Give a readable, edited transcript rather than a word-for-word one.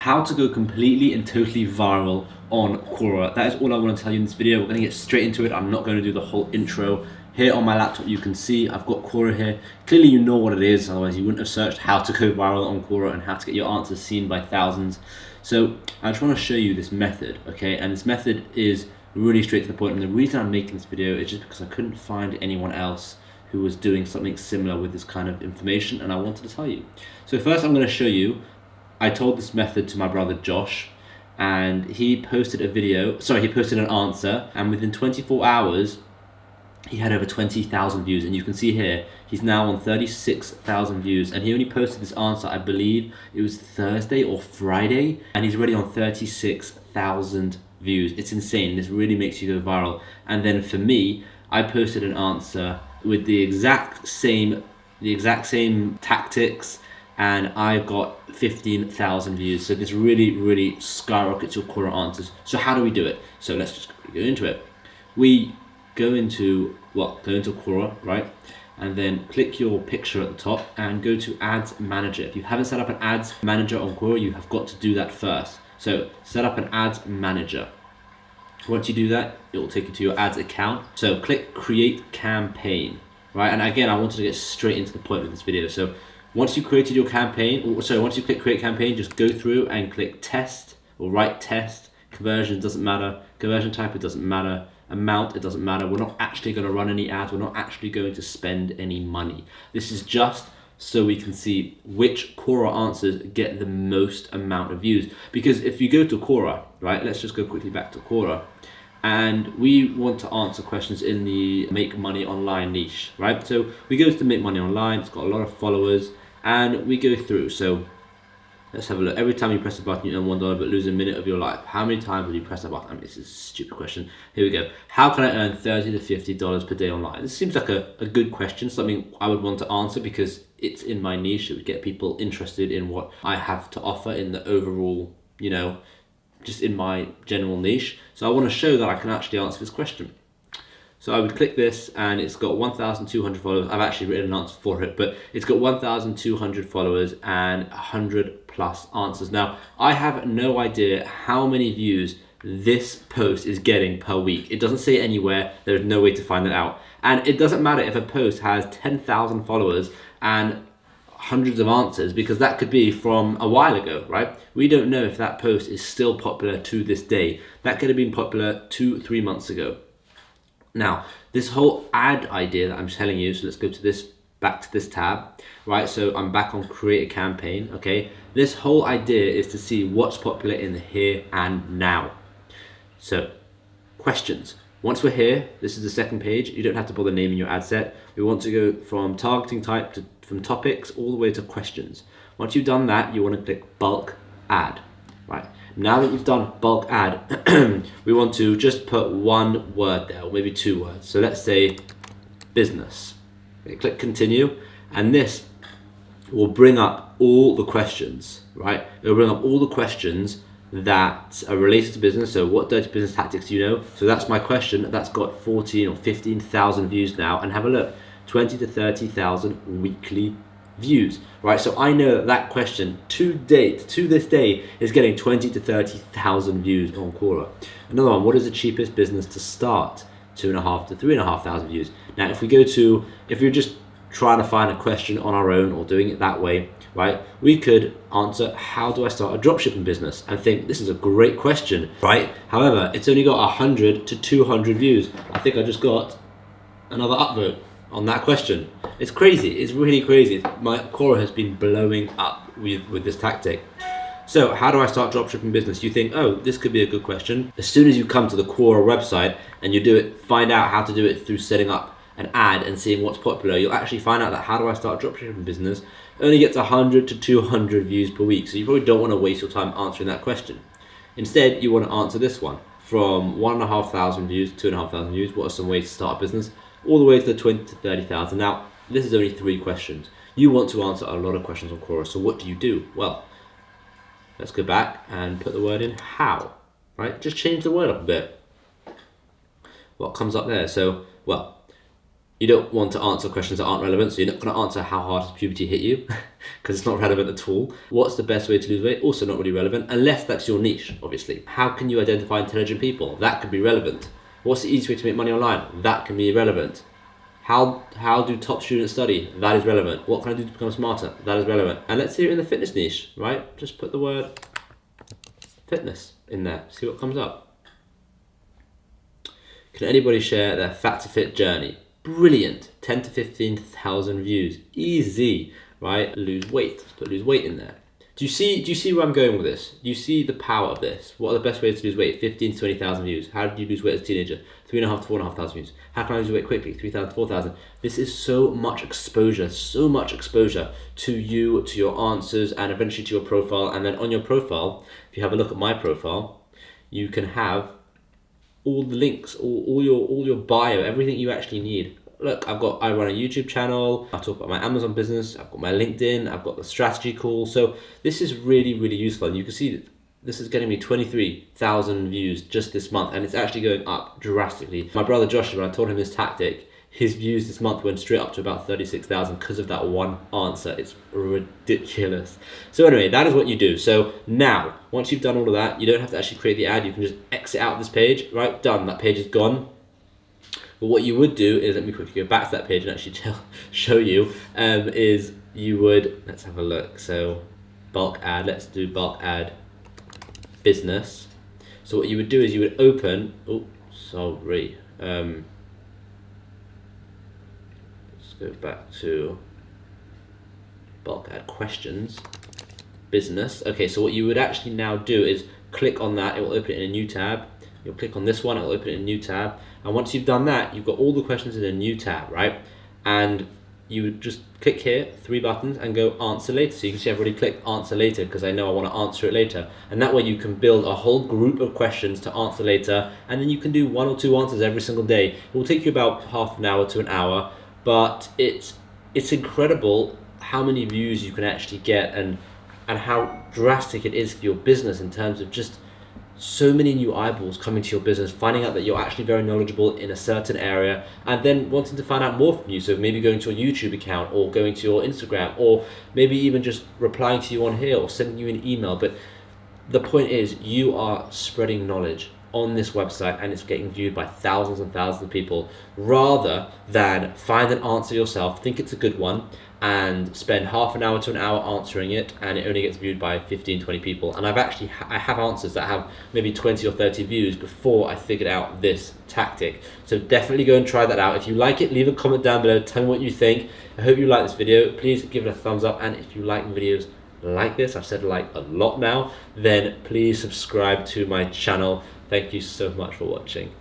how to go completely and totally viral on Quora. That is all I want to tell you in this video. We're going to get straight into it. I'm not going to do the whole intro. Here on my laptop you can see I've got Quora here. Clearly you know what it is, otherwise you wouldn't have searched how to go viral on Quora and how to get your answers seen by thousands. So I just want to show you this method, okay? And this method is really straight to the point, and the reason I'm making this video is just because I couldn't find anyone else who was doing something similar with this kind of information, and I wanted to tell you. So first I'm going to show you, I told this method to my brother Josh, and he posted an answer, and within 24 hours he had over 20,000 views, and you can see here he's now on 36,000 views, and he only posted this answer, I believe it was Thursday or Friday, and he's already on 36,000 views. It's insane. This really makes you go viral. And then for me, I posted an answer with the exact same tactics, and I got 15,000 views. So this really skyrockets your Quora answers. So how do we do it? So let's just go into it. We go into Quora, right? And then click your picture at the top and go to Ads Manager. If you haven't set up an Ads Manager on Quora, you have got to do that first. So set up an Ads Manager. Once you do that, it will take you to your ads account. So click Create Campaign, right? And again, I wanted to get straight into the point of this video. So once you created your campaign, once you click Create Campaign, just go through and click Test, or write Test. Conversion doesn't matter. Conversion type, it doesn't matter. Amount, it doesn't matter. We're not actually going to run any ads. We're not actually going to spend any money. This is just so we can see which Quora answers get the most amount of views. Because if you go to Quora, right, let's just go quickly back to Quora, and we want to answer questions in the make money online niche, right? So we go to make money online, it's got a lot of followers, and we go through. So let's have a look. Every time you press a button, you earn $1 but lose a minute of your life. How many times will you press a button? I mean, this is a stupid question. Here we go. How can I earn $30 to $50 per day online? This seems like a good question, something I would want to answer because it's in my niche. It would get people interested in what I have to offer in the overall, just in my general niche. So I want to show that I can actually answer this question. So I would click this, and it's got 1,200 followers. I've actually written an answer for it, but it's got 1,200 followers and 100 plus answers. Now, I have no idea how many views this post is getting per week. It doesn't say anywhere. There's no way to find that out. And it doesn't matter if a post has 10,000 followers and hundreds of answers, because that could be from a while ago, right? We don't know if that post is still popular to this day. That could have been popular 2-3 months ago. Now, this whole ad idea that I'm telling you, so let's go to back to this tab, right? So I'm back on Create a Campaign, okay? This whole idea is to see what's popular in the here and now. So, questions. Once we're here, this is the second page. You don't have to bother naming your ad set. We want to go from targeting type from topics all the way to questions. Once you've done that, you want to click Bulk Ad, right? Now that you've done bulk ad, we want to just put one word there, or maybe 2 words. So let's say business. Okay, click continue, and this will bring up all the questions, right? It will bring up all the questions that are related to business. So what dirty business tactics do you know? So that's my question. That's got 14 or 15,000 views now, and have a look, 20 to 30,000 weekly views, right? So I know that question to this day is getting 20 to 30,000 views on Quora. Another one, what is the cheapest business to start? 2,500 to 3,500 views. Now, if you're just trying to find a question on our own or doing it that way, right? We could answer, how do I start a dropshipping business? And think this is a great question, right? However, it's only got 100 to 200 views. I think I just got another upvote on that question. It's crazy. It's really crazy. My Quora has been blowing up with this tactic. So how do I start dropshipping business? You think, oh, this could be a good question. As soon as you come to the Quora website and find out how to do it through setting up an ad and seeing what's popular, you'll actually find out that how do I start a dropshipping business only gets 100 to 200 views per week. So you probably don't want to waste your time answering that question. Instead, you want to answer this one. From 1,500 views, 2,500 views, what are some ways to start a business? All the way to the 20 to 30,000. Now, this is only 3 questions. You want to answer a lot of questions on Quora, so what do? Well, let's go back and put the word in how, right? Just change the word up a bit. What comes up there? So, well, You don't want to answer questions that aren't relevant, so you're not going to answer how hard does puberty hit you, because it's not relevant at all. What's the best way to lose weight? Also not really relevant, unless that's your niche, obviously. How can you identify intelligent people? That could be relevant. What's the easiest way to make money online? That can be relevant. How do top students study? That is relevant. What can I do to become smarter? That is relevant. And let's see it in the fitness niche, right? Just put the word fitness in there, see what comes up. Can anybody share their fat to fit journey? Brilliant, 10 to 15,000 views, easy, right? Lose weight, let's put lose weight in there. Do you see where I'm going with this? Do you see the power of this? What are the best ways to lose weight? 15 to 20,000 views. How did you lose weight as a teenager? 3.5 to 4,500 views. How can I lose weight quickly? 3,000 to 4,000. This is so much exposure to you, to your answers, and eventually to your profile. And then on your profile, if you have a look at my profile, you can have all the links, all your bio, everything you actually need. Look, I run a YouTube channel, I talk about my Amazon business, I've got my LinkedIn, I've got the strategy call. So this is really, really useful. And you can see that this is getting me 23,000 views just this month, and it's actually going up drastically. My brother Joshua, when I told him this tactic, his views this month went straight up to about 36,000 because of that one answer. It's ridiculous. So anyway, that is what you do. So now, once you've done all of that, you don't have to actually create the ad. You can just exit out of this page, right? Done, that page is gone. But what you would do is, let me quickly go back to that page and actually show you, is you would, let's have a look. So bulk ad, let's do bulk ad business. So what you would do is you would open, let's go back to bulk ad questions, business. Okay, so what you would actually now do is click on that, it will open it in a new tab. You'll click on this one, it'll open it in a new tab. And once you've done that, you've got all the questions in a new tab, right? And you would just click here, 3 buttons, and go answer later. So you can see I've already clicked answer later because I know I want to answer it later. And that way you can build a whole group of questions to answer later, and then you can do 1 or 2 answers every single day. It will take you about half an hour to an hour, but it's incredible how many views you can actually get and how drastic it is for your business in terms of just so many new eyeballs coming to your business, finding out that you're actually very knowledgeable in a certain area, and then wanting to find out more from you. So maybe going to your YouTube account, or going to your Instagram, or maybe even just replying to you on here, or sending you an email. But the point is, you are spreading knowledge on this website, and it's getting viewed by thousands and thousands of people, rather than find an answer yourself, think it's a good one, and spend half an hour to an hour answering it, and it only gets viewed by 15, 20 people. And I have answers that have maybe 20 or 30 views before I figured out this tactic. So definitely go and try that out. If you like it, leave a comment down below, tell me what you think. I hope you like this video. Please give it a thumbs up, and if you like videos like this, I've said like a lot now, then please subscribe to my channel. Thank you so much for watching.